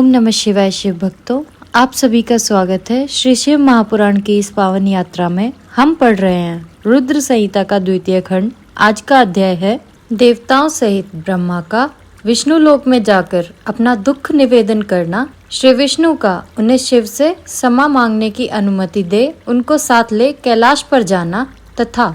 ओम नमः शिवाय। शिव भक्तों, आप सभी का स्वागत है श्री शिव महापुराण की इस पावन यात्रा में। हम पढ़ रहे हैं रुद्र संहिता का द्वितीय खंड। आज का अध्याय है देवताओं सहित ब्रह्मा का विष्णु लोक में जाकर अपना दुख निवेदन करना। श्री विष्णु का उन्हें शिव से क्षमा मांगने की अनुमति दे उनको साथ ले कैलाश पर जाना तथा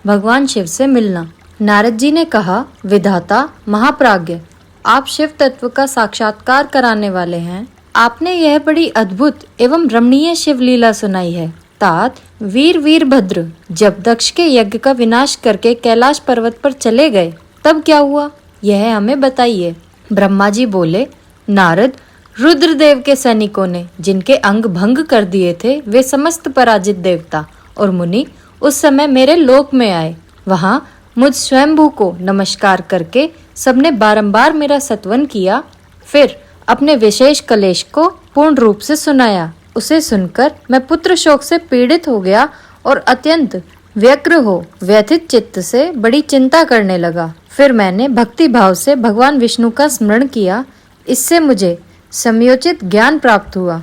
भगवान शिव से मिलना। नारद जी ने कहा, विधाता महाप्राज्ञ, आप शिव तत्व का साक्षात्कार कराने वाले हैं। आपने यह बड़ी अद्भुत एवं रमणीय शिव लीला सुनाई है। तात वीर वीरभद्र जब दक्ष के यज्ञ का विनाश करके कैलाश पर्वत पर चले गए तब क्या हुआ, यह हमें बताइए। ब्रह्मा जी बोले, नारद, रुद्रदेव के सैनिकों ने जिनके अंग भंग कर दिए थे वे समस्त पराजित देवता और मुनि उस समय मेरे लोक में आए। वहां मुझ स्वयंभू को नमस्कार करके सबने बारंबार मेरा सत्वन किया। फिर अपने विशेष कलेश को पूर्ण रूप से सुनाया। उसे सुनकर मैं पुत्र शोक से पीड़ित हो गया और अत्यंत व्यग्र हो व्यथित चित्त से बड़ी चिंता करने लगा। फिर मैंने भक्ति भाव से भगवान विष्णु का स्मरण किया। इससे मुझे समयोचित ज्ञान प्राप्त हुआ।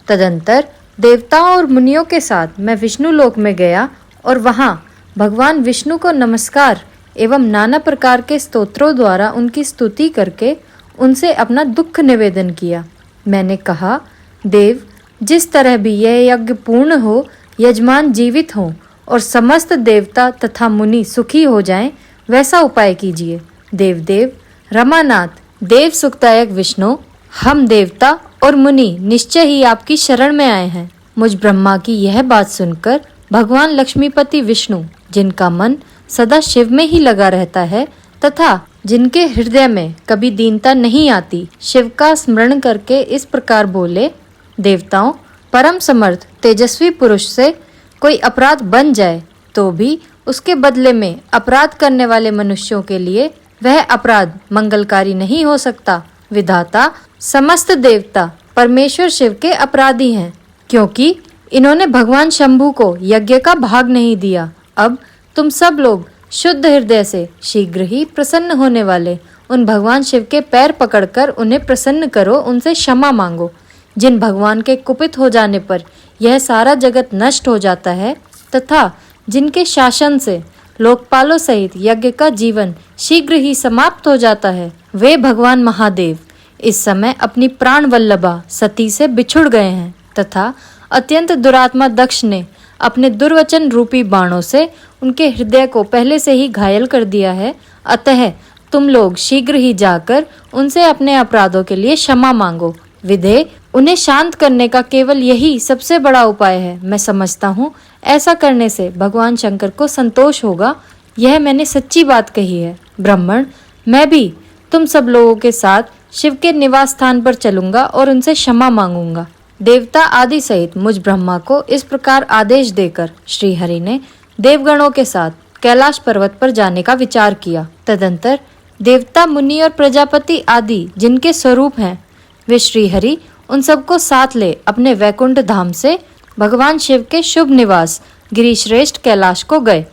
तदंतर देवताओं और मुनियों के साथ मैं विष्णु लोक में गया और वहां भगवान विष्णु को नमस्कार एवं नाना प्रकार के स्तोत्रों द्वारा उनकी स्तुति करके उनसे अपना दुख निवेदन किया। मैंने कहा, देव, जिस तरह भी यह यज्ञ पूर्ण हो, यजमान जीवित हों और समस्त देवता तथा मुनि सुखी हो जाएं, वैसा उपाय कीजिए। देवदेव रमानाथ, देव सुखदायक विष्णु, हम देवता और मुनि निश्चय ही आपकी शरण में आए हैं। मुझ ब्रह्मा की यह बात सुनकर भगवान लक्ष्मीपति विष्णु, जिनका मन सदा शिव में ही लगा रहता है तथा जिनके हृदय में कभी दीनता नहीं आती, शिव का स्मरण करके इस प्रकार बोले, देवताओं, परम समर्थ तेजस्वी पुरुष से कोई अपराध बन जाए तो भी उसके बदले में अपराध करने वाले मनुष्यों के लिए वह अपराध मंगलकारी नहीं हो सकता। विधाता, समस्त देवता परमेश्वर शिव के अपराधी हैं, क्योंकि इन्होंने भगवान शंभू को यज्ञ का भाग नहीं दिया। अब तुम सब लोग शुद्ध हृदय से शीघ्र ही प्रसन्न होने वाले उन भगवान शिव के पैर पकड़कर उन्हें प्रसन्न करो, उनसे क्षमा मांगो। जिन भगवान के कुपित हो जाने पर यह सारा जगत नष्ट हो जाता है तथा जिनके शासन से लोकपालों सहित यज्ञ का जीवन शीघ्र ही समाप्त हो जाता है, वे भगवान महादेव इस समय अपनी प्राण वल्लभा सती से बिछुड़ गए हैं तथा अत्यंत दुरात्मा दक्ष ने अपने दुर्वचन रूपी बाणों से उनके हृदय को पहले से ही घायल कर दिया है। अतः तुम लोग शीघ्र ही जाकर उनसे अपने अपराधों के लिए क्षमा मांगो। विधे, उन्हें शांत करने का केवल यही सबसे बड़ा उपाय है। मैं समझता हूँ ऐसा करने से भगवान शंकर को संतोष होगा। यह मैंने सच्ची बात कही है। ब्राह्मण, मैं भी तुम सब लोगों के साथ शिव के निवास स्थान पर चलूंगा और उनसे क्षमा मांगूंगा। देवता आदि सहित मुझ ब्रह्मा को इस प्रकार आदेश देकर श्री हरि ने देवगणों के साथ कैलाश पर्वत पर जाने का विचार किया। तदंतर देवता, मुनि और प्रजापति आदि जिनके स्वरूप हैं, वे श्री हरि उन सबको साथ ले अपने वैकुंठ धाम से भगवान शिव के शुभ निवास गिरिश्रेष्ठ कैलाश को गए।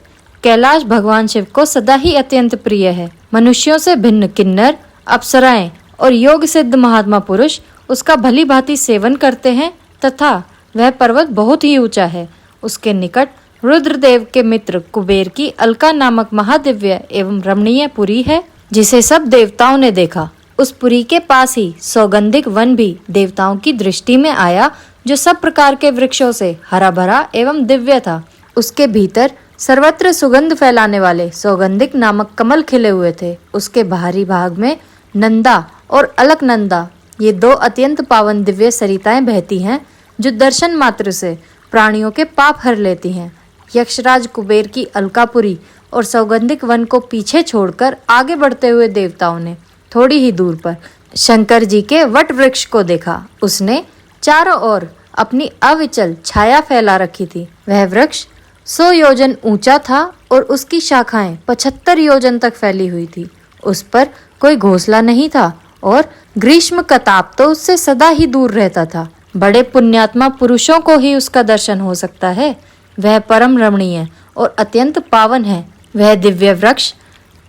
कैलाश भगवान शिव को सदा ही अत्यंत प्रिय है। मनुष्यों से भिन्न किन्नर, अप्सराएं और योग सिद्ध महात्मा पुरुष उसका भली भांति सेवन करते हैं तथा वह पर्वत बहुत ही ऊंचा है। उसके निकट रुद्रदेव के मित्र कुबेर की अलका नामक महादिव्य एवं रमणीय पुरी है, जिसे सब देवताओं ने देखा। उस पुरी के पास ही सौगंधिक वन भी देवताओं की दृष्टि में आया, जो सब प्रकार के वृक्षों से हरा भरा एवं दिव्य था। उसके भीतर सर्वत्र सुगंध फैलाने वाले सौगंधिक नामक कमल खिले हुए थे। उसके बाहरी भाग में नंदा और अलकनंदा, ये दो अत्यंत पावन दिव्य सरिताएं बहती हैं, जो दर्शन मात्र से प्राणियों के पाप हर लेती हैं। यक्षराज कुबेर की अलकापुरी और सौगंधिक वन को पीछे छोड़कर आगे बढ़ते हुए देवताओं ने थोड़ी ही दूर पर शंकर जी के वट वृक्ष को देखा। उसने चारों ओर अपनी अविचल छाया फैला रखी थी। वह वृक्ष 100 योजन ऊंचा था और उसकी शाखाएं 75 योजन तक फैली हुई थी। उस पर कोई घोंसला नहीं था और ग्रीष्म का ताप तो उससे सदा ही दूर रहता था। बड़े पुण्यात्मा पुरुषों को ही उसका दर्शन हो सकता है। वह परम रमणीय और अत्यंत पावन है। वह दिव्य वृक्ष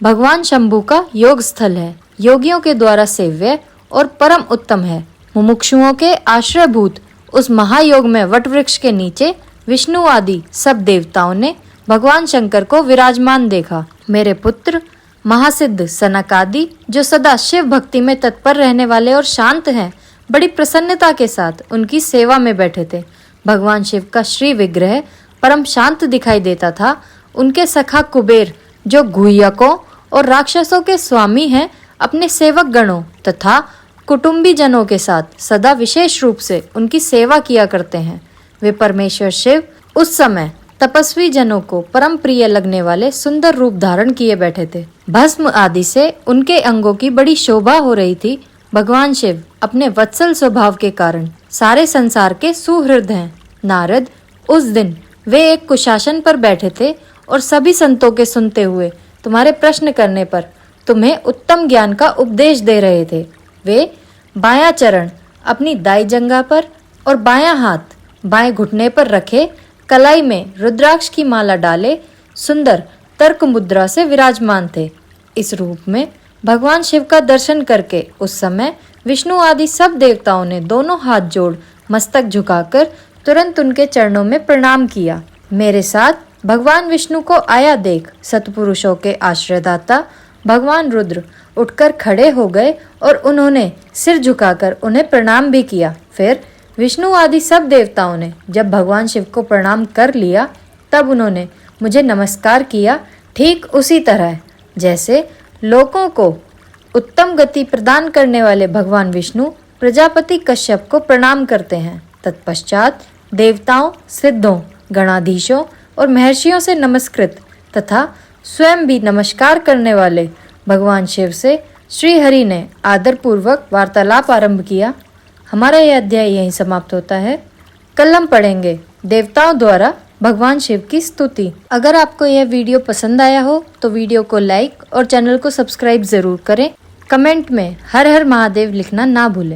भगवान शंभू का योग स्थल है, योगियों के द्वारा सेव्य और परम उत्तम है। मुमुक्षुओं के आश्रयभूत उस महायोग में वटवृक्ष के नीचे विष्णु आदि सब देवताओं ने भगवान शंकर को विराजमान देखा। मेरे पुत्र महासिद्ध सनक आदि, जो सदा शिव भक्ति में तत्पर रहने वाले और शांत हैं, बड़ी प्रसन्नता के साथ उनकी सेवा में बैठे थे। भगवान शिव का श्री विग्रह परम शांत दिखाई देता था। उनके सखा कुबेर, जो गुह्यकों और राक्षसों के स्वामी हैं, अपने सेवक गणों तथा कुटुंबी जनों के साथ सदा विशेष रूप से उनकी सेवा किया करते हैं। वे परमेश्वर शिव उस समय तपस्वी जनों को परम प्रिय लगने वाले सुंदर रूप धारण किए बैठे थे। भस्म आदि से उनके अंगों की बड़ी शोभा हो रही थी। भगवान शिव अपने वत्सल स्वभाव के कारण सारे संसार के सुहृद हैं। नारद, उस दिन वे एक कुशासन पर बैठे थे और सभी संतों के सुनते हुए तुम्हारे प्रश्न करने पर तुम्हें उत्तम ज्ञान का उपदेश दे रहे थे। वे बायां चरण अपनी दाई जंघा पर और बायां हाथ बाएं घुटने पर रखे, कलाई में रुद्राक्ष की माला डाले सुंदर तर्क मुद्रा से विराजमान थे। इस रूप में भगवान शिव का दर्शन करके उस समय विष्णु आदि सब देवताओं ने दोनों हाथ जोड़ मस्तक झुकाकर तुरंत उनके चरणों में प्रणाम किया। मेरे साथ भगवान विष्णु को आया देख सतपुरुषों के आश्रयदाता भगवान रुद्र उठकर खड़े हो गए और उन्होंने सिर झुकाकर उन्हें प्रणाम भी किया। फिर विष्णु आदि सब देवताओं ने जब भगवान शिव को प्रणाम कर लिया, तब उन्होंने मुझे नमस्कार किया, ठीक उसी तरह जैसे लोगों को उत्तम गति प्रदान करने वाले भगवान विष्णु प्रजापति कश्यप को प्रणाम करते हैं। तत्पश्चात देवताओं, सिद्धों, गणाधीशों और महर्षियों से नमस्कृत तथा स्वयं भी नमस्कार करने वाले भगवान शिव से श्री हरि ने आदर पूर्वक वार्तालाप आरंभ किया। हमारा यह अध्याय यहीं समाप्त होता है। कल हम पढ़ेंगे देवताओं द्वारा भगवान शिव की स्तुति। अगर आपको यह वीडियो पसंद आया हो तो वीडियो को लाइक और चैनल को सब्सक्राइब जरूर करें। कमेंट में हर हर महादेव लिखना ना भूलें।